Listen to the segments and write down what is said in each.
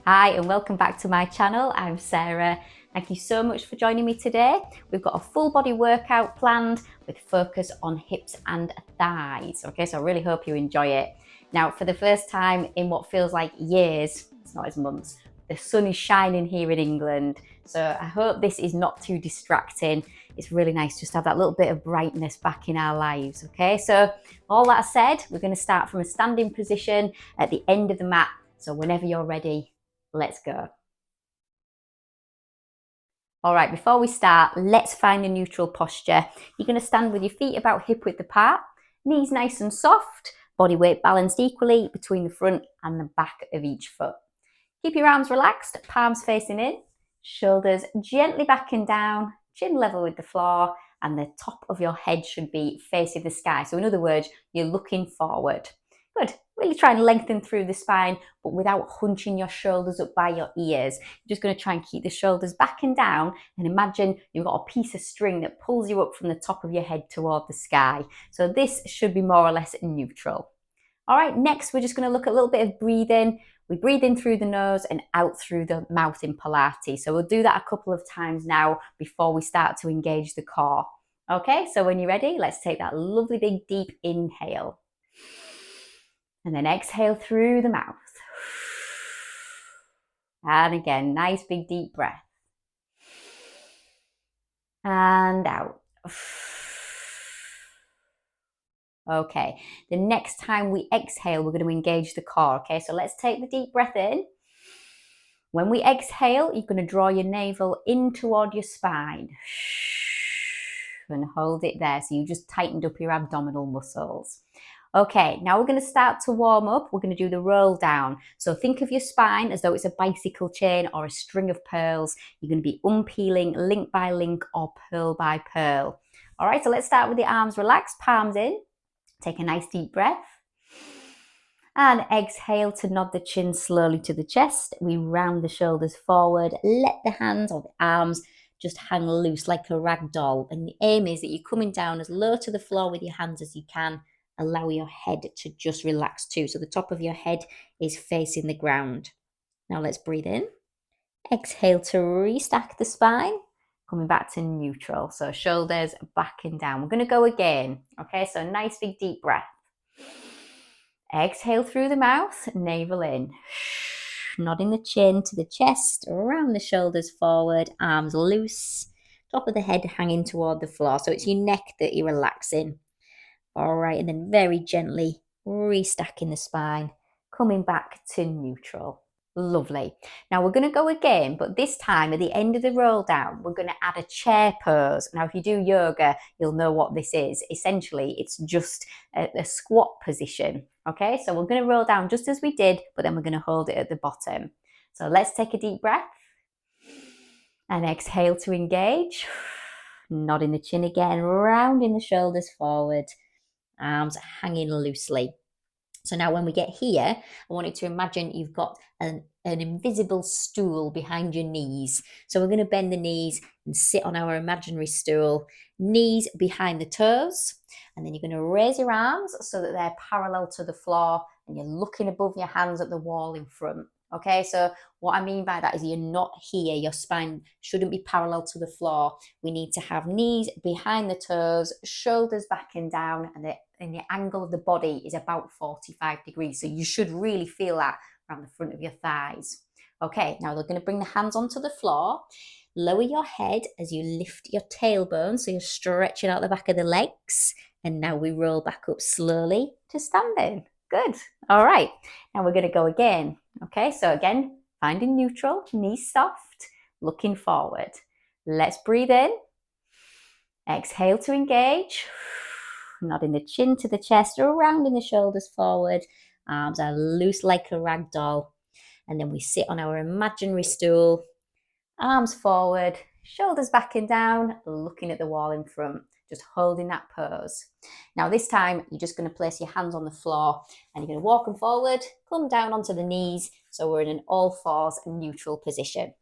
Hi and welcome back to my channel. I'm Sarah. Thank you so much for joining me today. We've got a full body workout planned with focus on hips and thighs. Okay, so I really hope you enjoy it. Now, for the first time in what feels like years, it's not as months, the sun is shining here in England. So I hope this is not too distracting. It's really nice just to have that little bit of brightness back in our lives. Okay, so all that said, we're going to start from a standing position at the end of the mat. So whenever you're ready, let's go. All right, before we start, let's find a neutral posture. You're going to stand with your feet about hip width apart, knees nice and soft, body weight balanced equally between the front and the back of each foot. Keep your arms relaxed, palms facing in, shoulders gently back and down, chin level with the floor, and the top of your head should be facing the sky. So in other words, you're looking forward. Good. Really try and lengthen through the spine, but without hunching your shoulders up by your ears. You're just going to try and keep the shoulders back and down, and imagine you've got a piece of string that pulls you up from the top of your head toward the sky. So this should be more or less neutral. All right, next we're just going to look at a little bit of breathing. We breathe in through the nose and out through the mouth in Pilates. So we'll do that a couple of times now before we start to engage the core. Okay, so when you're ready, let's take that lovely big deep inhale. And then exhale through the mouth. And again, nice big deep breath. And out. Okay, the next time we exhale, we're going to engage the core. Okay, so let's take the deep breath in. When we exhale, you're going to draw your navel in toward your spine. And hold it there. So you just tightened up your abdominal muscles. Okay, now we're going to start to warm up. We're going to do the roll down. So think of your spine as though it's a bicycle chain or a string of pearls. You're going to be unpeeling link by link or pearl by pearl. All right, so let's start with the arms relaxed, palms in. Take a nice deep breath. And exhale to nod the chin slowly to the chest. We round the shoulders forward. Let the hands or the arms just hang loose like a rag doll. And the aim is that you're coming down as low to the floor with your hands as you can. Allow your head to just relax too. So the top of your head is facing the ground. Now let's breathe in. Exhale to restack the spine. Coming back to neutral. So shoulders back and down. We're going to go again. Okay, so nice big deep breath. Exhale through the mouth, navel in. Nodding the chin to the chest, around the shoulders forward, arms loose, top of the head hanging toward the floor. So it's your neck that you're relaxing. All right, and then very gently restacking the spine, coming back to neutral. Lovely. Now we're going to go again, but this time at the end of the roll down, we're going to add a chair pose. Now, if you do yoga, you'll know what this is. Essentially, it's just a squat position. Okay, so we're going to roll down just as we did, but then we're going to hold it at the bottom. So let's take a deep breath and exhale to engage. Nodding the chin again, rounding the shoulders forward, arms hanging loosely. So now when we get here, I want you to imagine you've got an invisible stool behind your knees. So we're going to bend the knees and sit on our imaginary stool, knees behind the toes. And then you're going to raise your arms so that they're parallel to the floor and you're looking above your hands at the wall in front. Okay, so what I mean by that is you're not here. Your spine shouldn't be parallel to the floor. We need to have knees behind the toes, shoulders back and down, and the angle of the body is about 45 degrees. So you should really feel that around the front of your thighs. Okay, now we're going to bring the hands onto the floor. Lower your head as you lift your tailbone, so you're stretching out the back of the legs. And now we roll back up slowly to standing. Good. All right. Now we're going to go again. Okay, so again, finding neutral, knees soft, looking forward. Let's breathe in. Exhale to engage. Nodding the chin to the chest, rounding the shoulders forward. Arms are loose like a rag doll. And then we sit on our imaginary stool. Arms forward, shoulders back and down, looking at the wall in front. Just holding that pose. Now this time, you're just going to place your hands on the floor and you're going to walk them forward, come down onto the knees. So we're in an all fours neutral position.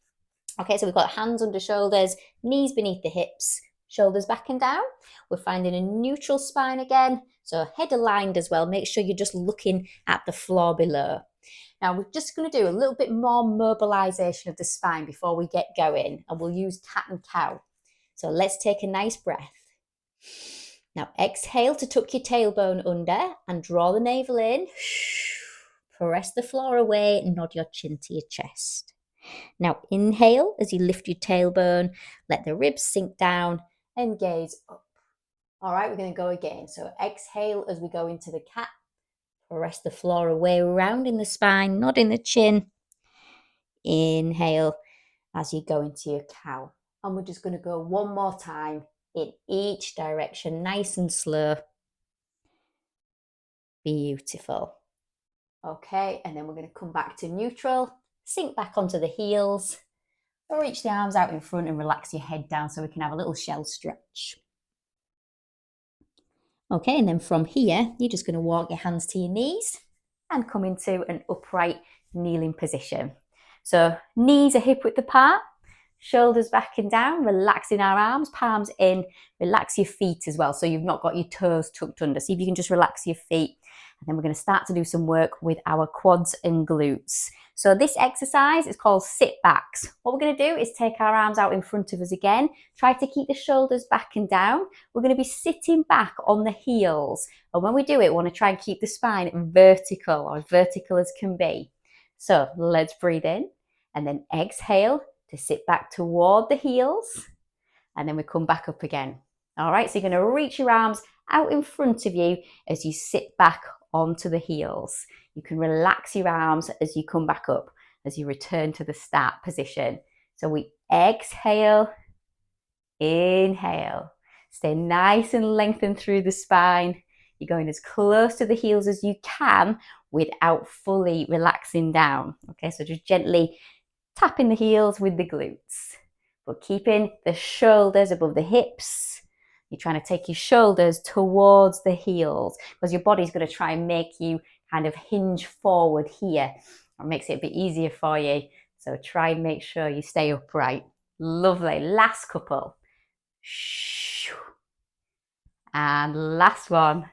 Okay, so we've got hands under shoulders, knees beneath the hips, shoulders back and down. We're finding a neutral spine again. So head aligned as well. Make sure you're just looking at the floor below. Now we're just going to do a little bit more mobilization of the spine before we get going, and we'll use cat and cow. So let's take a nice breath. Now exhale to tuck your tailbone under and draw the navel in. Press the floor away, nod your chin to your chest. Now inhale as you lift your tailbone, let the ribs sink down and gaze up. All right, we're going to go again. So exhale as we go into the cat. Press the floor away, rounding the spine, nodding the chin. Inhale as you go into your cow. And we're just going to go one more time in each direction, nice and slow. Beautiful. Okay, and then we're going to come back to neutral, sink back onto the heels, reach the arms out in front and relax your head down so we can have a little shell stretch. Okay, and then from here, you're just going to walk your hands to your knees and come into an upright kneeling position. So knees are hip width apart, shoulders back and down, relaxing our arms, palms in, relax your feet as well. So you've not got your toes tucked under. See if you can just relax your feet. And then we're going to start to do some work with our quads and glutes. So this exercise is called sit backs. What we're going to do is take our arms out in front of us again. Try to keep the shoulders back and down. We're going to be sitting back on the heels. And when we do it, we want to try and keep the spine vertical, or as vertical as can be. So let's breathe in and then exhale to sit back toward the heels. And then we come back up again. All right, so you're going to reach your arms out in front of you as you sit back onto the heels. You can relax your arms as you come back up, as you return to the start position. So we exhale, inhale. Stay nice and lengthened through the spine. You're going as close to the heels as you can without fully relaxing down. Okay, so just gently tapping the heels with the glutes, but keeping the shoulders above the hips. You're trying to take your shoulders towards the heels because your body's going to try and make you kind of hinge forward here. It makes it a bit easier for you. So try and make sure you stay upright. Lovely. Last couple. And last one.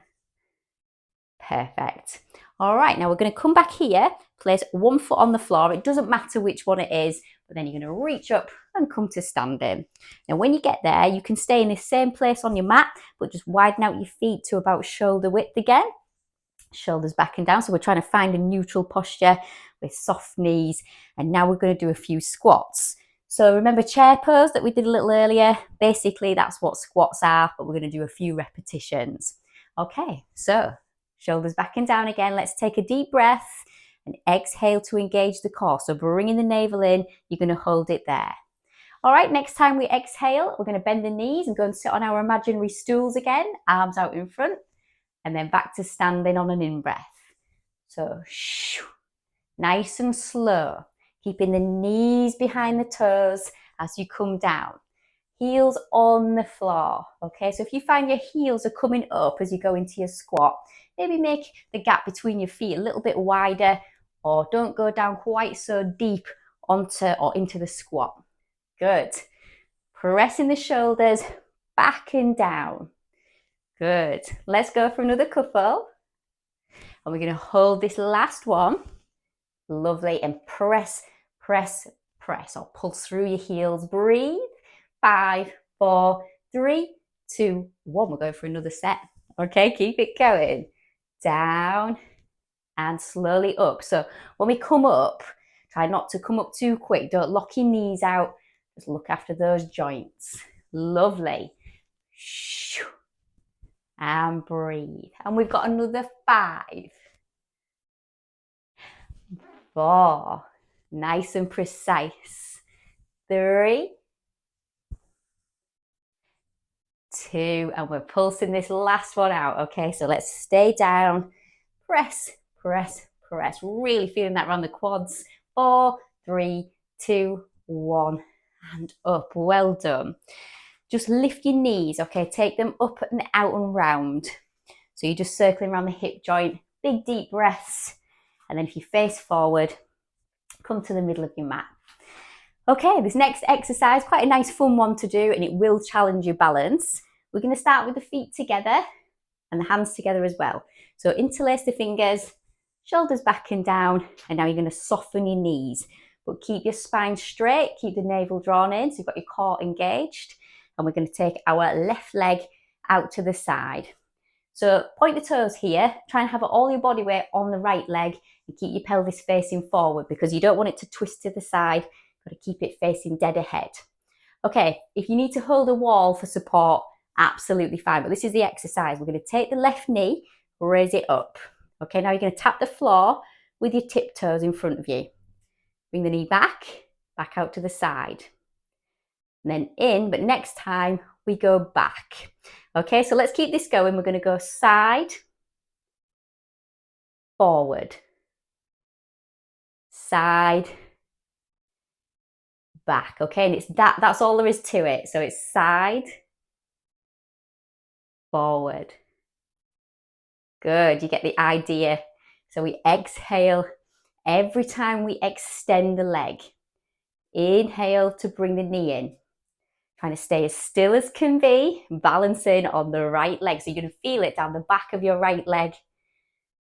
Perfect. All right, now we're going to come back here, place one foot on the floor. It doesn't matter which one it is, but then you're going to reach up and come to standing. Now, when you get there, you can stay in the same place on your mat, but just widen out your feet to about shoulder width again. Shoulders back and down. So we're trying to find a neutral posture with soft knees. And now we're going to do a few squats. So remember chair pose that we did a little earlier? Basically, that's what squats are, but we're going to do a few repetitions. Okay, so shoulders back and down again. Let's take a deep breath and exhale to engage the core. So bringing the navel in, you're going to hold it there. All right, next time we exhale, we're going to bend the knees and go and sit on our imaginary stools again, arms out in front, and then back to standing on an in-breath. So nice and slow, keeping the knees behind the toes as you come down. Heels on the floor, okay? So if you find your heels are coming up as you go into your squat, maybe make the gap between your feet a little bit wider, or don't go down quite so deep onto or into the squat. Good. Pressing the shoulders back and down. Good. Let's go for another couple. And we're going to hold this last one. Lovely. And press, press, press, or pulse through your heels. Breathe. 5, 4, 3, 2, 1. We'll go for another set. Okay, keep it going. Down and slowly up. So when we come up, try not to come up too quick. Don't lock your knees out. Just look after those joints. Lovely. And breathe. And we've got another 5, 4. Nice and precise. 3, 2, and we're pulsing this last one out. Okay, so let's stay down. Press, press, press. Really feeling that around the quads. 4, 3, 2, 1, and up. Well done. Just lift your knees, okay? Take them up and out and round. So you're just circling around the hip joint. Big deep breaths. And then if you face forward, come to the middle of your mat. Okay, this next exercise, quite a nice fun one to do, and it will challenge your balance. We're going to start with the feet together and the hands together as well. So interlace the fingers shoulders back and down, and now you're going to soften your knees, but keep your spine straight, keep the navel drawn in, so you've got your core engaged, and we're going to take our left leg out to the side. So point the toes here, try and have all your body weight on the right leg and keep your pelvis facing forward because you don't want it to twist to the side, you've got to keep it facing dead ahead. Okay, if you need to hold a wall for support, absolutely fine, but this is the exercise. We're going to take the left knee, raise it up. Okay, now you're going to tap the floor with your tiptoes in front of you. Bring the knee back out to the side. And then in, but next time we go back. Okay, so let's keep this going. We're going to go side, forward, side, back. Okay, and it's that's all there is to it. So it's side, forward. Good, you get the idea. So we exhale every time we extend the leg. Inhale to bring the knee in. Trying to stay as still as can be, balancing on the right leg. So you're going to feel it down the back of your right leg.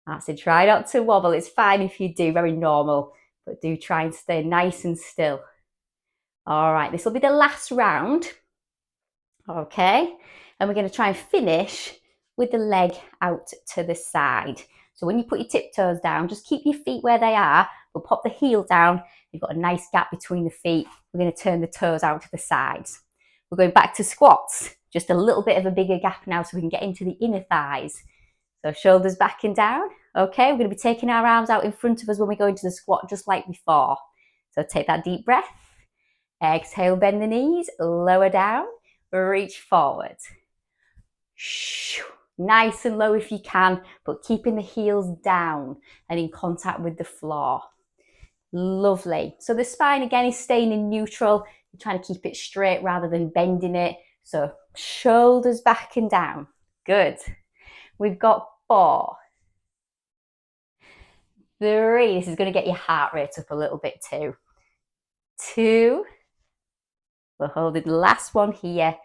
That's it. Try not to wobble. It's fine if you do, very normal, but do try and stay nice and still. All right, this will be the last round. Okay, and we're going to try and finish with the leg out to the side. So when you put your tiptoes down, just keep your feet where they are, but pop the heel down. You've got a nice gap between the feet. We're going to turn the toes out to the sides. We're going back to squats, just a little bit of a bigger gap now so we can get into the inner thighs. So shoulders back and down. Okay, we're going to be taking our arms out in front of us when we go into the squat, just like before. So take that deep breath. Exhale, bend the knees, lower down, reach forward. Nice and low if you can, but keeping the heels down and in contact with the floor. Lovely. So the spine again is staying in neutral. You're trying to keep it straight rather than bending it. So shoulders back and down. Good. We've got 4, 3. This is going to get your heart rate up a little bit too. 2. We're holding the last one here.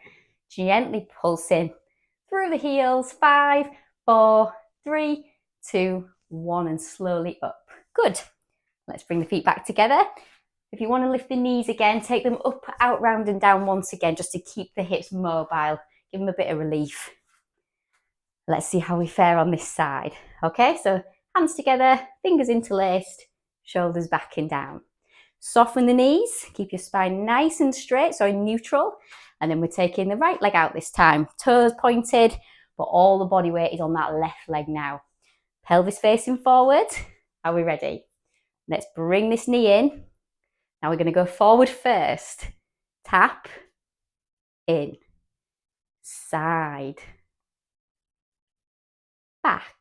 Gently pulsing through the heels. 5, 4, 3, 2, 1, and slowly up. Good. Let's bring the feet back together. If you want to lift the knees again, take them up, out, round and down once again, just to keep the hips mobile. Give them a bit of relief. Let's see how we fare on this side. Okay, so hands together, fingers interlaced, shoulders back and down. Soften the knees, keep your spine nice and straight, so in neutral. And then we're taking the right leg out this time. Toes pointed, but all the body weight is on that left leg now. Pelvis facing forward. Are we ready? Let's bring this knee in. Now we're going to go forward first. Tap, in, side, back,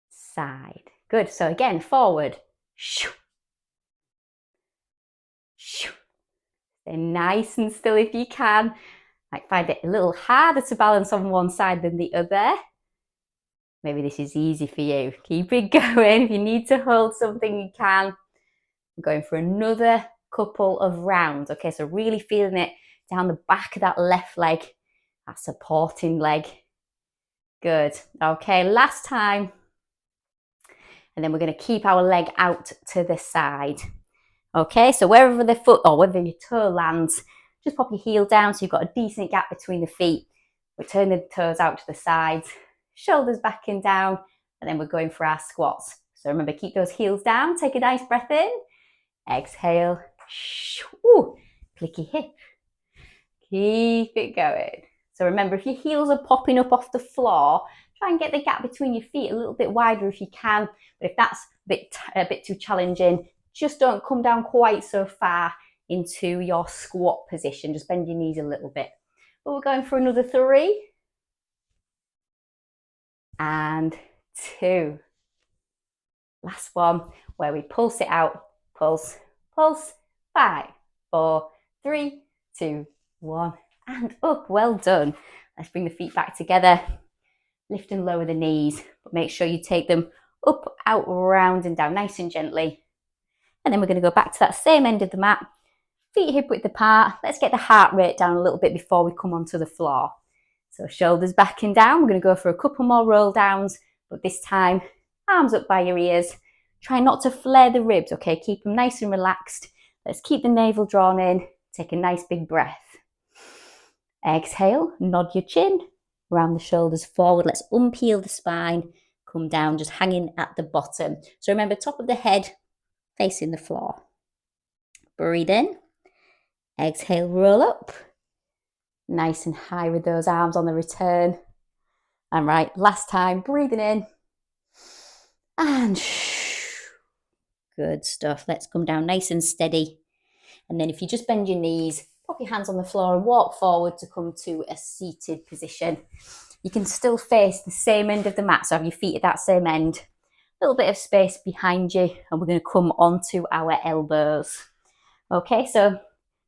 side. Good. So again, forward. Stay nice and still if you can. Might find it a little harder to balance on one side than the other. Maybe this is easy for you. Keep it going. If you need to hold something, you can. We're going for another couple of rounds. Okay, so really feeling it down the back of that left leg, that supporting leg. Good. Okay, last time. And then we're going to keep our leg out to the side. Okay, so wherever the foot or wherever your toe lands, just pop your heel down so you've got a decent gap between the feet. We turn the toes out to the sides, shoulders back and down, and then we're going for our squats. So remember, keep those heels down, take a nice breath in, exhale, ooh, clicky hip, keep it going. So remember, if your heels are popping up off the floor, try and get the gap between your feet a little bit wider if you can, but if that's a bit too challenging, just don't come down quite so far into your squat position, just bend your knees a little bit. But we're going for another 3, and 2. Last one, where we pulse it out. Pulse, pulse. 5, 4, 3, 2, 1, and up. Well done. Let's bring the feet back together. Lift and lower the knees, but make sure you take them up, out, round and down, nice and gently. And then we're going to go back to that same end of the mat. Feet hip width apart. Let's get the heart rate down a little bit before we come onto the floor. So shoulders back and down. We're going to go for a couple more roll downs But this time, arms up by your ears. Try not to flare the ribs, okay? Keep them nice and relaxed. Let's keep the navel drawn in. Take a nice big breath. Exhale, nod your chin, round the shoulders forward. Let's unpeel the spine, come down, just hanging at the bottom. So remember, top of the head facing the floor. Breathe in. Exhale, roll up. Nice and high with those arms on the return. And right, last time, breathing in. And good stuff. Let's come down nice and steady. And then if you just bend your knees, pop your hands on the floor and walk forward to come to a seated position. You can still face the same end of the mat, so have your feet at that same end. A little bit of space behind you, and we're going to come onto our elbows. Okay, so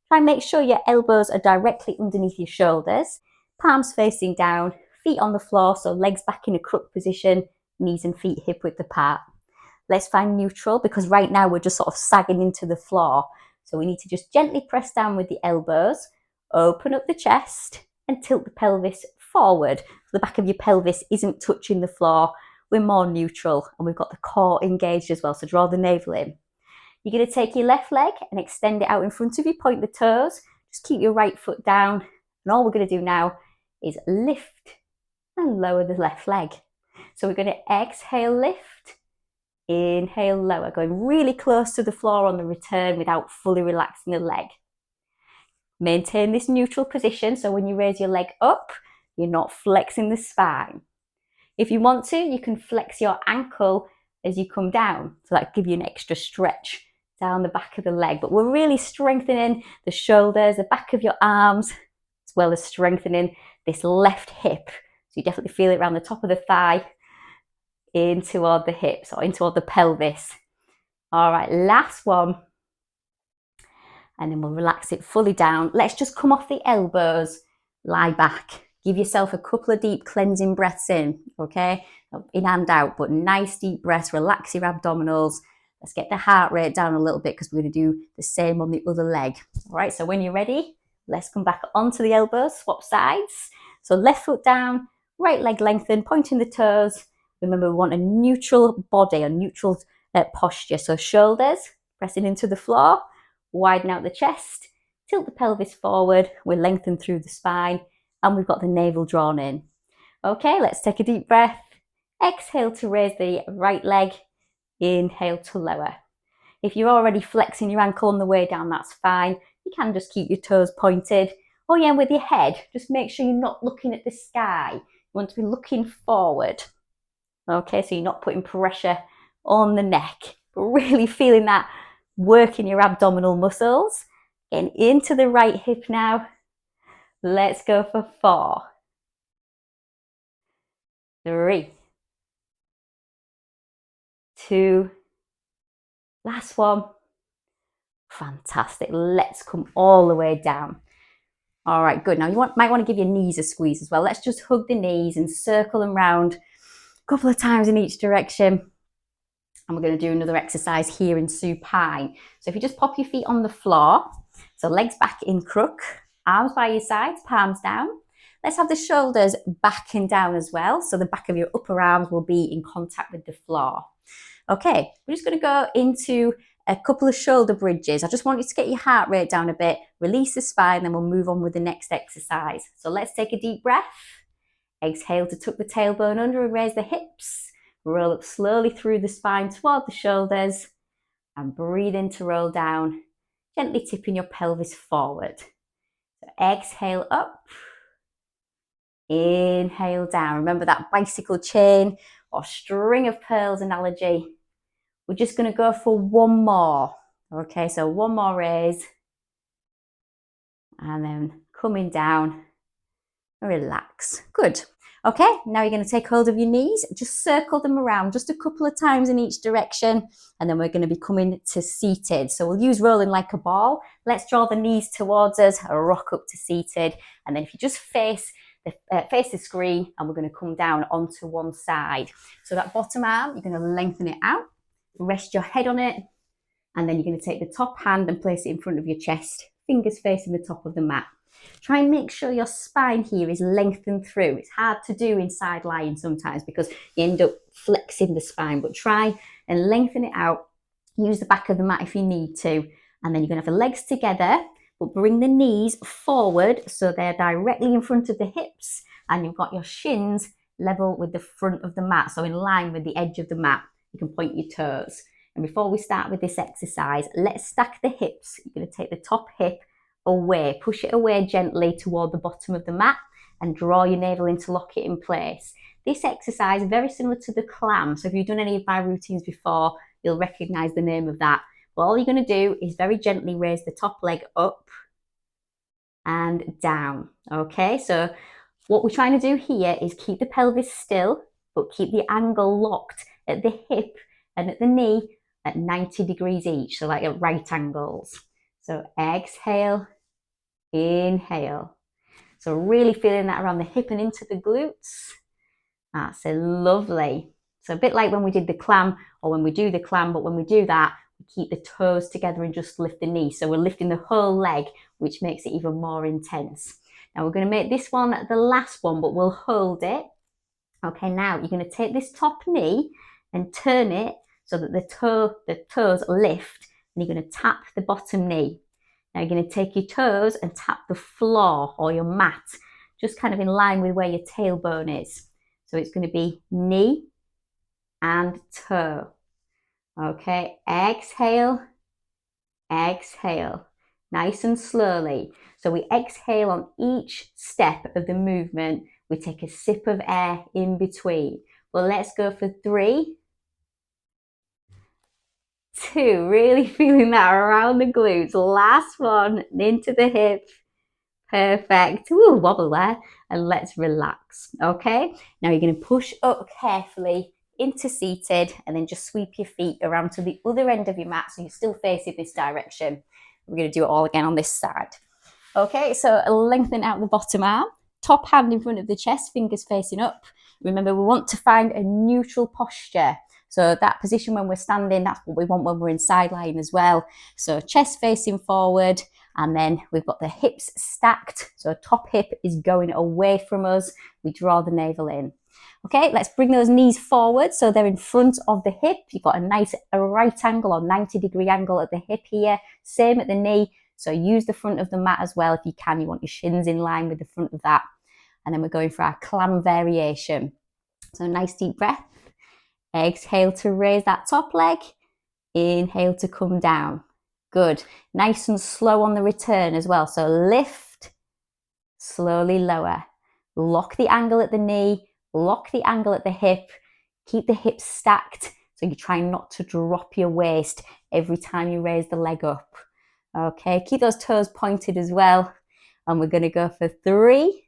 try and make sure your elbows are directly underneath your shoulders, palms facing down, feet on the floor, so legs back in a crook position, knees and feet hip width apart. Let's find neutral, because right now we're just sort of sagging into the floor. So we need to just gently press down with the elbows, open up the chest and tilt the pelvis forward. So the back of your pelvis isn't touching the floor. We're more neutral and we've got the core engaged as well. So draw the navel in. You're going to take your left leg and extend it out in front of you, point the toes. Just keep your right foot down. And all we're going to do now is lift and lower the left leg. So we're going to exhale, lift. Inhale, lower, going really close to the floor on the return without fully relaxing the leg. Maintain this neutral position, so when you raise your leg up, you're not flexing the spine. If you want to, you can flex your ankle as you come down, so that gives you an extra stretch down the back of the leg. But we're really strengthening the shoulders, the back of your arms, as well as strengthening this left hip. So you definitely feel it around the top of the thigh, in toward the hips or in toward the pelvis. All right, last one. And then we'll relax it fully down. Let's just come off the elbows, lie back. Give yourself a couple of deep cleansing breaths in, okay? In and out, but nice deep breaths, relax your abdominals. Let's get the heart rate down a little bit because we're going to do the same on the other leg. All right, so when you're ready, let's come back onto the elbows, swap sides. So left foot down, right leg lengthened, pointing the toes. Remember, we want a neutral body, a neutral posture. So shoulders pressing into the floor, widen out the chest, tilt the pelvis forward. We're lengthened through the spine and we've got the navel drawn in. Okay, let's take a deep breath. Exhale to raise the right leg. Inhale to lower. If you're already flexing your ankle on the way down, that's fine. You can just keep your toes pointed. Oh yeah, and with your head, just make sure you're not looking at the sky. You want to be looking forward. Okay, so you're not putting pressure on the neck, but really feeling that work in your abdominal muscles. Getting into the right hip now. Let's go for 4, 3, 2, last one. Fantastic. Let's come all the way down. All right, good. Now you might want to give your knees a squeeze as well. Let's just hug the knees and circle them round a couple of times in each direction. And we're going to do another exercise here in supine. So if you just pop your feet on the floor, so legs back in crook, arms by your sides, palms down. Let's have the shoulders back and down as well. So the back of your upper arms will be in contact with the floor. Okay, we're just going to go into a couple of shoulder bridges. I just want you to get your heart rate down a bit, release the spine, then we'll move on with the next exercise. So let's take a deep breath. Exhale to tuck the tailbone under and raise the hips. Roll up slowly through the spine toward the shoulders and breathe in to roll down, gently tipping your pelvis forward. So exhale up, inhale down. Remember that bicycle chain or string of pearls analogy. We're just going to go for one more. Okay, so one more raise. And then coming down, relax. Good. Okay, now you're going to take hold of your knees, just circle them around just a couple of times in each direction, and then we're going to be coming to seated. So we'll use rolling like a ball. Let's draw the knees towards us, rock up to seated, and then if you just face the screen, and we're going to come down onto one side. So that bottom arm, you're going to lengthen it out, rest your head on it, and then you're going to take the top hand and place it in front of your chest, fingers facing the top of the mat. Try and make sure your spine here is lengthened through. It's hard to do in side lying sometimes because you end up flexing the spine, but try and lengthen it out. Use the back of the mat if you need to. And then you're going to have the legs together, but bring the knees forward so they're directly in front of the hips, and you've got your shins level with the front of the mat, so in line with the edge of the mat. You can point your toes. And before we start with this exercise, let's stack the hips. You're going to take the top hip away, push it away gently toward the bottom of the mat, and draw your navel in to lock it in place. This exercise is very similar to the clam, so if you've done any of my routines before, you'll recognize the name of that. But all you're going to do is very gently raise the top leg up and down. Okay, so what we're trying to do here is keep the pelvis still, but keep the angle locked at the hip and at the knee at 90 degrees each, so like at right angles. So exhale, inhale. So really feeling that around the hip and into the glutes. That's lovely. So a bit like when we did the clam, or when we do the clam, but when we do that, we keep the toes together and just lift the knee. So we're lifting the whole leg, which makes it even more intense. Now we're going to make this one the last one, but we'll hold it. Okay, now you're going to take this top knee and turn it so that the toes lift, and you're going to tap the bottom knee. Now you're going to take your toes and tap the floor or your mat, just kind of in line with where your tailbone is. So it's going to be knee and toe. Okay, exhale, exhale, nice and slowly. So we exhale on each step of the movement. We take a sip of air in between. Well, let's go for 3, 2, really feeling that around the glutes. Last one, into the hip. Perfect. Ooh, wobble there. And let's relax. Okay, now you're going to push up carefully into seated, and then just sweep your feet around to the other end of your mat so you're still facing this direction. We're going to do it all again on this side. Okay, so lengthen out the bottom arm, top hand in front of the chest, fingers facing up. Remember, we want to find a neutral posture. So that position when we're standing, that's what we want when we're in side lying as well. So chest facing forward, and then we've got the hips stacked. So top hip is going away from us. We draw the navel in. Okay, let's bring those knees forward so they're in front of the hip. You've got a nice right angle or 90-degree angle at the hip here. Same at the knee. So use the front of the mat as well if you can. You want your shins in line with the front of that. And then we're going for our clam variation. So nice deep breath. Exhale to raise that top leg. Inhale to come down. Good. Nice and slow on the return as well. So lift, slowly lower. Lock the angle at the knee. Lock the angle at the hip. Keep the hips stacked so you're trying not to drop your waist every time you raise the leg up. Okay, keep those toes pointed as well. And we're going to go for 3,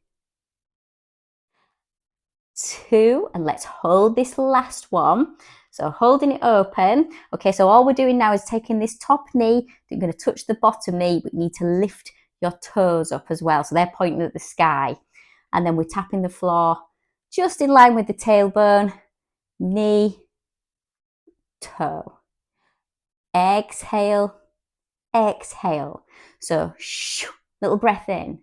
2, and let's hold this last one. So holding it open. Okay, so all we're doing now is taking this top knee. You're going to touch the bottom knee, but you need to lift your toes up as well. So they're pointing at the sky. And then we're tapping the floor just in line with the tailbone. Knee, toe. Exhale, exhale. So little breath in.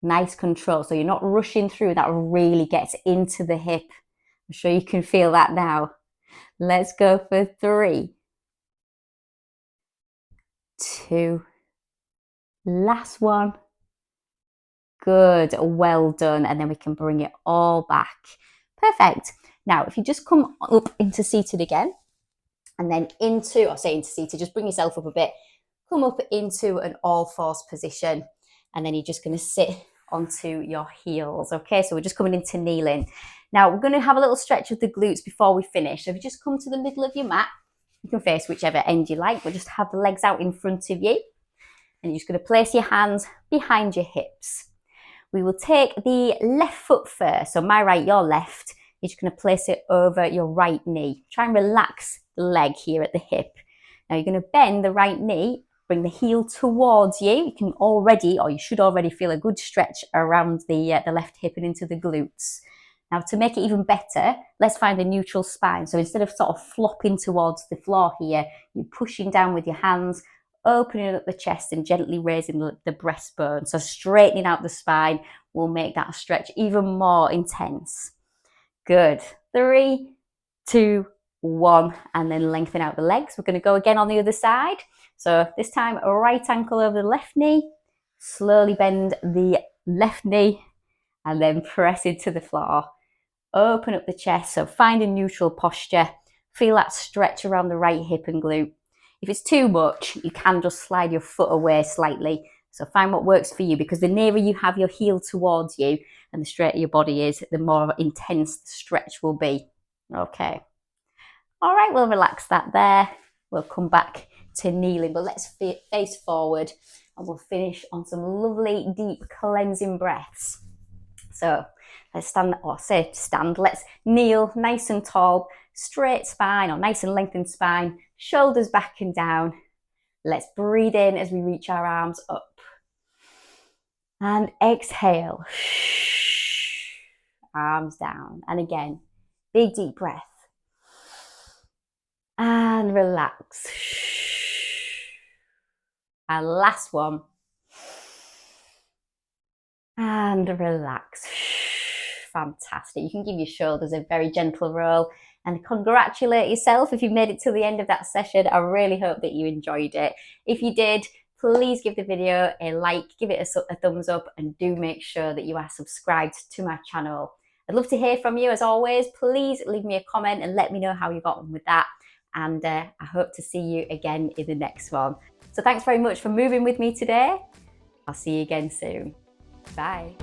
Nice control. So you're not rushing through. That really gets into the hip. I'm sure you can feel that now. Let's go for 3, 2, last one. Good, well done. And then we can bring it all back. Perfect. Now, if you just come up into seated again, and then into, I'll say into seated, just bring yourself up a bit. Come up into an all-fours position, and then you're just going to sit onto your heels. Okay, so we're just coming into kneeling. Now, we're going to have a little stretch of the glutes before we finish. So if you just come to the middle of your mat, you can face whichever end you like, but just have the legs out in front of you. And you're just going to place your hands behind your hips. We will take the left foot first. So my right, your left. You're just going to place it over your right knee. Try and relax the leg here at the hip. Now you're going to bend the right knee, bring the heel towards you. You can already, or you should already feel a good stretch around the left hip and into the glutes. Now to make it even better, let's find a neutral spine. So instead of sort of flopping towards the floor here, you're pushing down with your hands opening up the chest and gently raising the breastbone. So straightening out the spine will make that stretch even more intense. Good. 3, 2, 1, and then lengthen out the legs. We're going to go again on the other side. So this time, right ankle over the left knee. Slowly bend the left knee and then press into the floor. Open up the chest, so find a neutral posture. Feel that stretch around the right hip and glute. If it's too much, you can just slide your foot away slightly. So find what works for you, because the nearer you have your heel towards you and the straighter your body is, the more intense the stretch will be. Okay. All right, we'll relax that there. We'll come back to kneeling, but let's face forward and we'll finish on some lovely, deep cleansing breaths. So let's stand, or say stand, let's kneel nice and tall, straight spine or nice and lengthened spine, shoulders back and down. Let's breathe in as we reach our arms up. And exhale. Arms down. And again, big deep breath. And relax. And last one. And relax. Fantastic. You can give your shoulders a very gentle roll and congratulate yourself if you've made it to the end of that session. I really hope that you enjoyed it. If you did, please give the video a like, give it a thumbs up, and do make sure that you are subscribed to my channel. I'd love to hear from you as always. Please leave me a comment and let me know how you got on with that. And I hope to see you again in the next one. So thanks very much for moving with me today. I'll see you again soon. Bye.